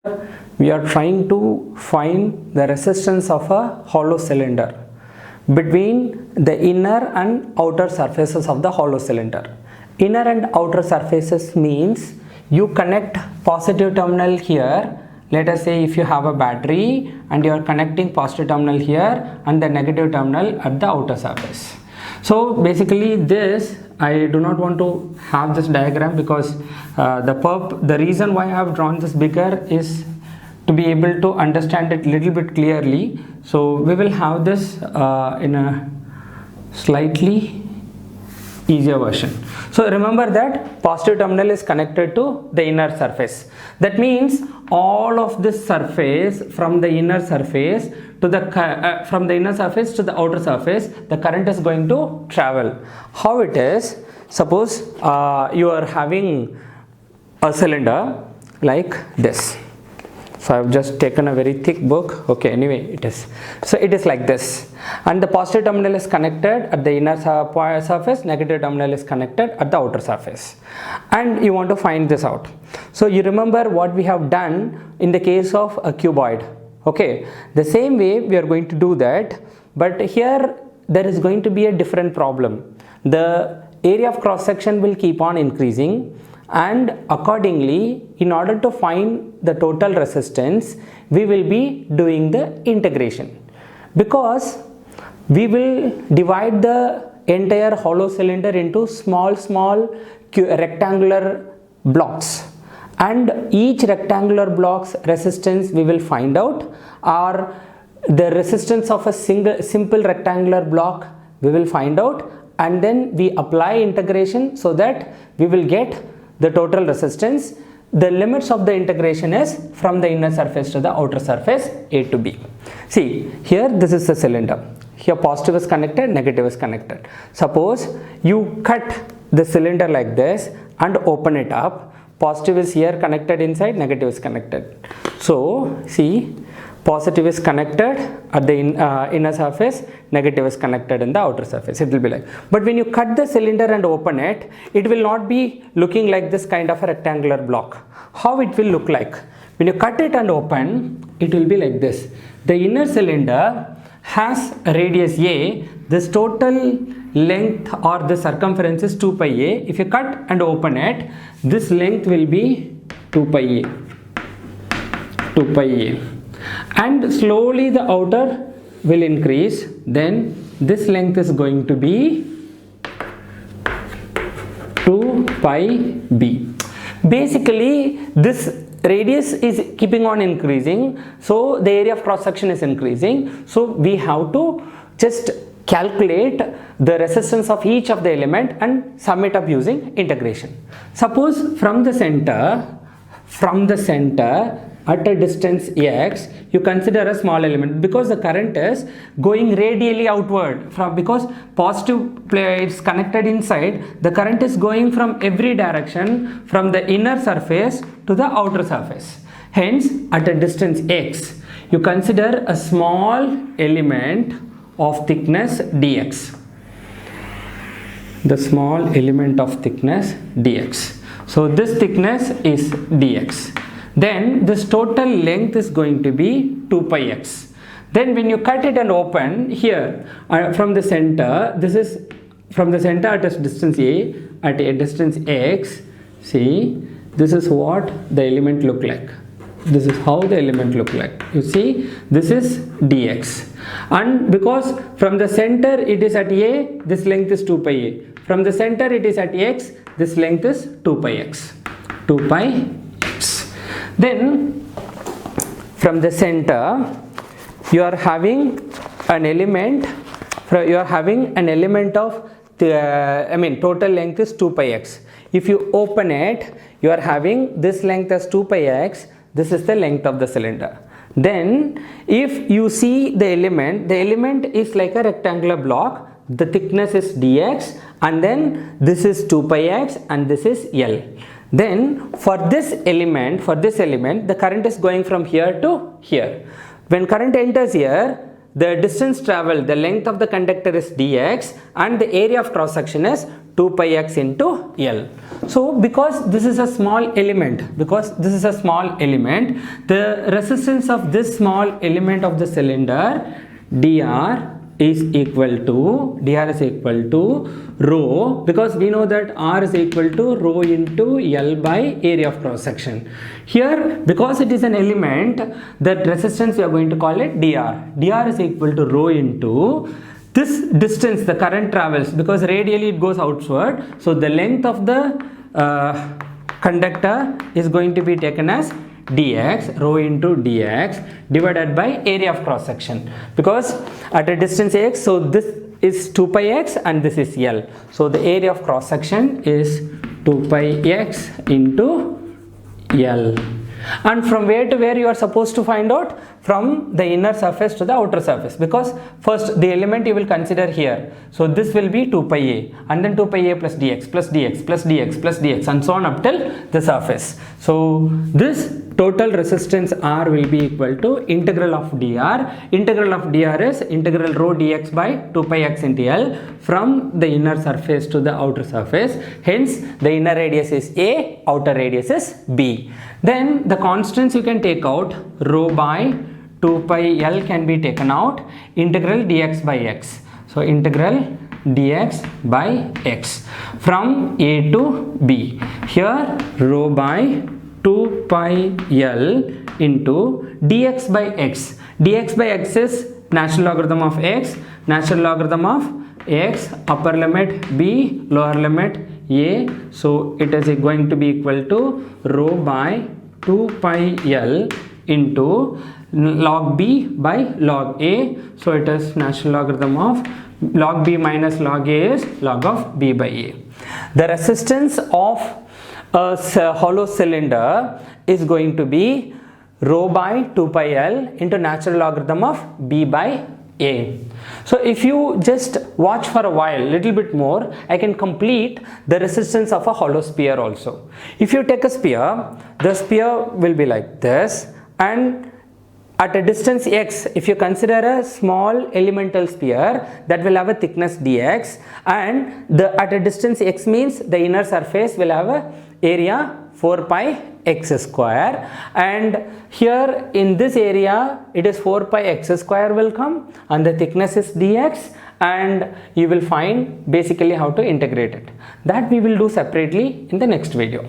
we are trying to find the resistance of a hollow cylinder between the inner and outer surfaces of the hollow cylinder. Inner and outer surfaces means you connect positive terminal here. Let us say if you have a battery and you are connecting positive terminal here and the negative terminal at the outer surface. So basically this, I do not want to have this diagram because the reason why I have drawn this bigger is to be able to understand it little bit clearly. So we will have this in a slightly easier version. So remember that positive terminal is connected to the inner surface. That means all of this surface from the inner surface to the from the inner surface to the outer surface, the current is going to travel. How it is? Suppose you are having a cylinder like this. So I have just taken a very thick book. Okay, anyway, it is. So it is like this. And the positive terminal is connected at the inner surface, negative terminal is connected at the outer surface. And you want to find this out. So you remember what we have done in the case of a cuboid. Okay, the same way we are going to do that. But here there is going to be a different problem. The area of cross section will keep on increasing. And accordingly, in order to find the total resistance, we will be doing the integration, because we will divide the entire hollow cylinder into small rectangular blocks, and each rectangular block's resistance we will find out, or the resistance of a simple rectangular block we will find out, and then we apply integration so that we will get the total resistance. The limits of the integration is from the inner surface to the outer surface, A to B. See, here this is the cylinder. Here positive is connected, negative is connected. Suppose you cut the cylinder like this and open it up. Positive is here connected inside, negative is connected. So, see, positive is connected at the inner surface, negative is connected in the outer surface. It will be like, but when you cut the cylinder and open it, it will not be looking like this kind of a rectangular block. How it will look like? When you cut it and open, it will be like this. The inner cylinder has a radius A. This total length or the circumference is 2 pi A. If you cut and open it, this length will be 2 pi A. 2 pi A. And slowly the outer will increase, then this length is going to be 2 pi B. Basically this radius is keeping on increasing, so the area of cross section is increasing, so we have to just calculate the resistance of each of the element and sum it up using integration. Suppose from the center at a distance x, you consider a small element, because the current is going radially outward, because positive plate is connected inside, the current is going from every direction from the inner surface to the outer surface. Hence, at a distance x, you consider a small element of thickness dx. The small element of thickness dx. So this thickness is dx. Then this total length is going to be 2 pi x. Then when you cut it and open here from the center, this is from the center at a distance a, at a distance x. See, this is what the element look like. This is how the element look like. You see, this is dx. And because from the center it is at a, this length is 2 pi a. From the center it is at x, this length is 2 pi x. 2 pi x. Then from the center you are having an element of the total length is 2 pi x. If you open it, you are having this length as 2 pi x. This is the length of the cylinder. Then if you see the element is like a rectangular block. The thickness is dx, and then this is 2 pi x and this is L. Then for this element, the current is going from here to here. When current enters here, the distance traveled, the length of the conductor is dx and the area of cross section is 2 pi x into L. So because this is a small element, the resistance of this small element of the cylinder dr is equal to rho, because we know that r is equal to rho into L by area of cross section. Here, because it is an element, that resistance we are going to call it dr. Dr is equal to rho into this distance the current travels, because radially it goes outward, so the length of the conductor is going to be taken as dx, rho into dx divided by area of cross section, because at a distance x, so this is 2 pi x and this is L, so the area of cross section is 2 pi x into L. And from where to where you are supposed to find out? From the inner surface to the outer surface, because first the element you will consider here, so this will be 2 pi a and then 2 pi a plus dx plus dx plus dx plus dx and so on up till the surface. So this total resistance R will be equal to integral of dr. Integral of dr is integral rho dx by 2 pi x into L from the inner surface to the outer surface. Hence the inner radius is a, outer radius is b. Then the constants you can take out, rho by 2 pi L can be taken out, integral dx by x. So integral dx by x from a to b. Here rho by 2 pi L into dx by x. Dx by x is natural logarithm of x, natural logarithm of x, upper limit b, lower limit a. So it is going to be equal to rho by 2 pi L into log b by log a. So it is natural logarithm of log b minus log a is log of b by a. The resistance of a hollow cylinder is going to be rho by 2 pi L into natural logarithm of b by a. So if you just watch for a while, little bit more, I can complete the resistance of a hollow sphere also. If you take a sphere, the sphere will be like this, and at a distance x, if you consider a small elemental sphere, that will have a thickness dx, and at a distance x means the inner surface will have a area 4 pi x square, and here in this area it is 4 pi x square will come and the thickness is dx, and you will find basically how to integrate it. That we will do separately in the next video.